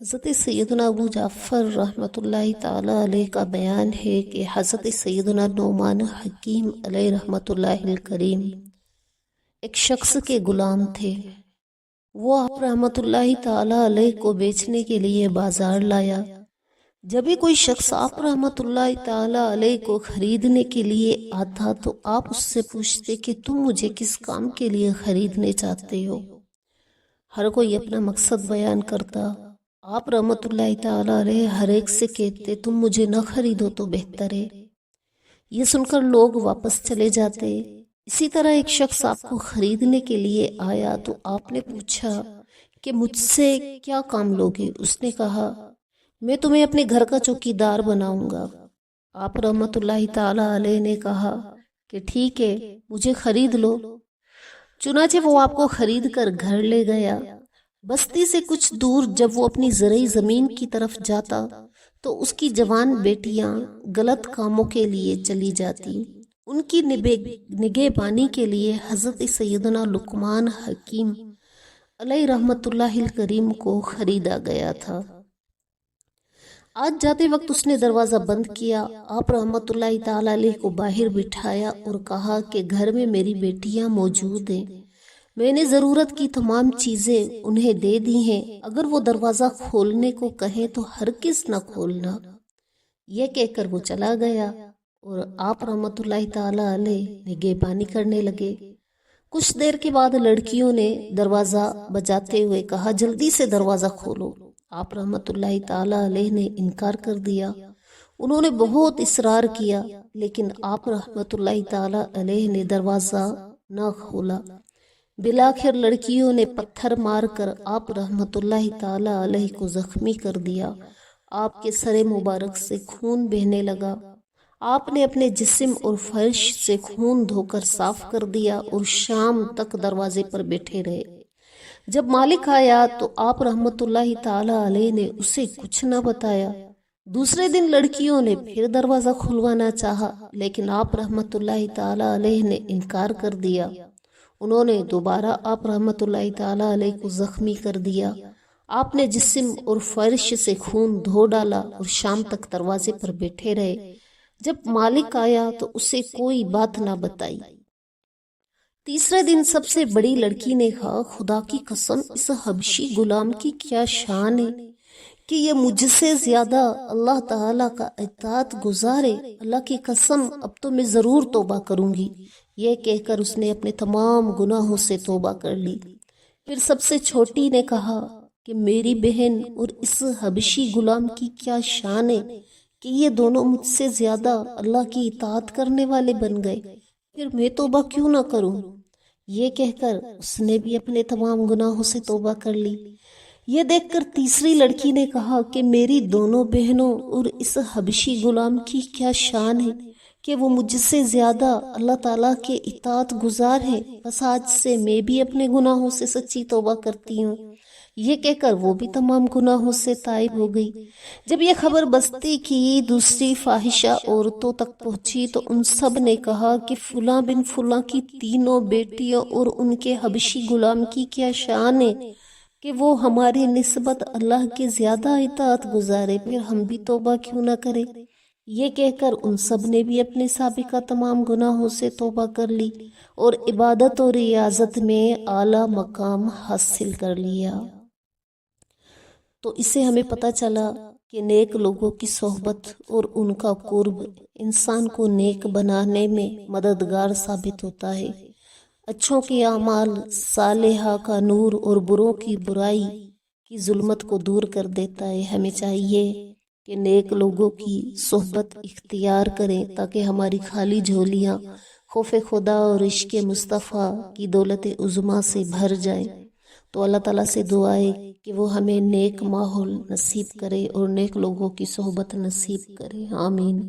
حضرت سیدنا ابو جعفر رحمۃ اللہ تعالی علیہ کا بیان ہے کہ حضرت سیدنا نعمان حکیم علیہ رحمۃ اللہ الکریم ایک شخص کے غلام تھے۔ وہ آپ رحمۃ اللہ تعالی علیہ کو بیچنے کے لیے بازار لایا۔ جب بھی کوئی شخص آپ رحمۃ اللہ تعالی علیہ کو خریدنے کے لیے آتا تو آپ اس سے پوچھتے کہ تم مجھے کس کام کے لیے خریدنے چاہتے ہو۔ ہر کوئی اپنا مقصد بیان کرتا۔ آپ رحمۃ اللہ تعالی علیہ ہر ایک سے کہتے تم مجھے نہ خریدو تو بہتر ہے۔ یہ سن کر لوگ واپس چلے جاتے۔ اسی طرح ایک شخص آپ کو خریدنے کے لیے آیا تو آپ نے پوچھا کہ مجھ سے کیا کام لوگے؟ اس نے کہا میں تمہیں اپنے گھر کا چوکیدار بناؤں گا۔ آپ رحمۃ اللہ تعالی علیہ نے کہا کہ ٹھیک ہے، مجھے خرید لو۔ چنانچہ وہ آپ کو خرید کر گھر لے گیا۔ بستی سے کچھ دور جب وہ اپنی زرعی زمین کی طرف جاتا تو اس کی جوان بیٹیاں غلط کاموں کے لیے چلی جاتی۔ ان کی نگہبانی کے لیے حضرت سیدنا لقمان حکیم علیہ رحمۃ اللہ الکریم کو خریدا گیا تھا۔ آج جاتے وقت اس نے دروازہ بند کیا۔ آپ رحمۃ اللہ تعالی علیہ کو باہر بٹھایا اور کہا کہ گھر میں میری بیٹیاں موجود ہیں، میں نے ضرورت کی تمام چیزیں انہیں دے دی ہیں، اگر وہ دروازہ کھولنے کو کہیں تو ہرگز نہ کھولنا۔ یہ کہہ کر وہ چلا گیا اور آپ رحمۃ اللہ تعالی علیہ نگہبانی کرنے لگے۔ کچھ دیر کے بعد لڑکیوں نے دروازہ بجاتے ہوئے کہا جلدی سے دروازہ کھولو۔ آپ رحمۃ اللہ تعالی علیہ نے انکار کر دیا۔ انہوں نے بہت اصرار کیا لیکن آپ رحمۃ اللہ تعالی علیہ نے دروازہ نہ کھولا۔ بالآخر لڑکیوں نے پتھر مار کر آپ رحمۃ اللہ تعالی علیہ کو زخمی کر دیا۔ آپ کے سر مبارک سے خون بہنے لگا۔ آپ نے اپنے جسم اور فرش سے خون دھو کر صاف کر دیا اور شام تک دروازے پر بیٹھے رہے۔ جب مالک آیا تو آپ رحمۃ اللہ تعالی علیہ نے اسے کچھ نہ بتایا۔ دوسرے دن لڑکیوں نے پھر دروازہ کھلوانا چاہا لیکن آپ رحمۃ اللہ تعالی علیہ نے انکار کر دیا۔ انہوں نے دوبارہ آپ رحمۃ اللہ تعالی علیہ کو زخمی کر دیا۔ آپ نے جسم اور فرش سے خون دھو ڈالا اور شام تک دروازے پر بیٹھے رہے۔ جب مالک آیا تو اسے کوئی بات نہ بتائی۔ تیسرے دن سب سے بڑی لڑکی نے کہا خدا کی قسم اس حبشی غلام کی کیا شان ہے کہ یہ مجھ سے زیادہ اللہ تعالیٰ کا اطاعت گزار ہے۔ اللہ کی قسم اب تو میں ضرور توبہ کروں گی۔ یہ کہہ کر اس نے اپنے تمام گناہوں سے توبہ کر لی۔ پھر سب سے چھوٹی نے کہا کہ میری بہن اور اس حبشی غلام کی کیا شان ہے کہ یہ دونوں مجھ سے زیادہ اللہ کی اطاعت کرنے والے بن گئے، پھر میں توبہ کیوں نہ کروں؟ یہ کہہ کر اس نے بھی اپنے تمام گناہوں سے توبہ کر لی۔ یہ دیکھ کر تیسری لڑکی نے کہا کہ میری دونوں بہنوں اور اس حبشی غلام کی کیا شان ہے کہ وہ مجھ سے زیادہ اللہ تعالیٰ کے اطاعت گزار ہیں، بس آج سے میں بھی اپنے گناہوں سے سچی توبہ کرتی ہوں۔ یہ کہہ کر وہ بھی تمام گناہوں سے تائب ہو گئی۔ جب یہ خبر بستی کی دوسری فاحشہ عورتوں تک پہنچی تو ان سب نے کہا کہ فلاں بن فلاں کی تینوں بیٹیوں اور ان کے حبشی غلام کی کیا شان ہے کہ وہ ہماری نسبت اللہ کے زیادہ اطاعت گزارے، پھر ہم بھی توبہ کیوں نہ کریں؟ یہ کہہ کر ان سب نے بھی اپنے سابقہ تمام گناہوں سے توبہ کر لی اور عبادت اور ریاضت میں اعلیٰ مقام حاصل کر لیا۔ تو اسے ہمیں پتہ چلا کہ نیک لوگوں کی صحبت اور ان کا قرب انسان کو نیک بنانے میں مددگار ثابت ہوتا ہے۔ اچھوں کے اعمال صالحہ کا نور اور بروں کی برائی کی ظلمت کو دور کر دیتا ہے۔ ہمیں چاہیے کہ نیک لوگوں کی صحبت اختیار کریں تاکہ ہماری خالی جھولیاں خوف خدا اور عشق مصطفیٰ کی دولت عظمیٰ سے بھر جائیں۔ تو اللہ تعالیٰ سے دعا ہے کہ وہ ہمیں نیک ماحول نصیب کرے اور نیک لوگوں کی صحبت نصیب کرے۔ آمین۔